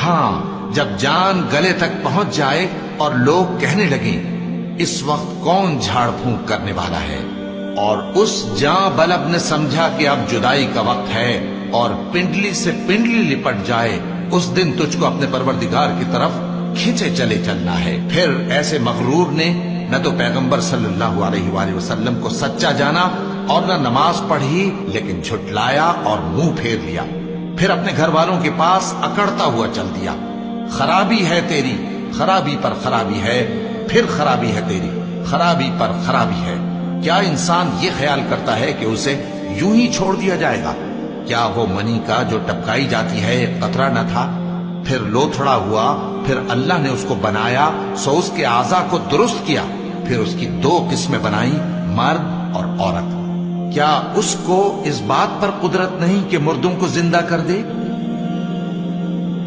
ہاں جب جان گلے تک پہنچ جائے اور لوگ کہنے لگیں اس وقت کون جھاڑ پھونک کرنے والا ہے، اور اس جاں بلب نے سمجھا کہ اب جدائی کا وقت ہے اور پنڈلی سے پنڈلی لپٹ جائے، اس دن تجھ کو اپنے پروردگار کی طرف کھینچے چلے چلنا ہے۔ پھر ایسے مغرور نے نہ تو پیغمبر صلی اللہ علیہ وآلہ وسلم کو سچا جانا اور نہ نماز پڑھی، لیکن جھٹلایا اور منہ پھیر لیا، پھر اپنے گھر والوں کے پاس اکڑتا ہوا چل دیا۔ خرابی ہے تیری، خرابی پر خرابی ہے، پھر خرابی ہے تیری، خرابی پر خرابی ہے۔ کیا انسان یہ خیال کرتا ہے کہ اسے یوں ہی چھوڑ دیا جائے گا؟ کیا وہ منی کا جو ٹپکائی جاتی ہے ایک قطرہ نہ تھا، پھر لوتھڑا ہوا، پھر اللہ نے اس کو بنایا سو اس کے اعضاء کو درست کیا، پھر اس کی دو قسمیں بنائی، مرد اور عورت۔ کیا اس کو اس بات پر قدرت نہیں کہ مردوں کو زندہ کر دے؟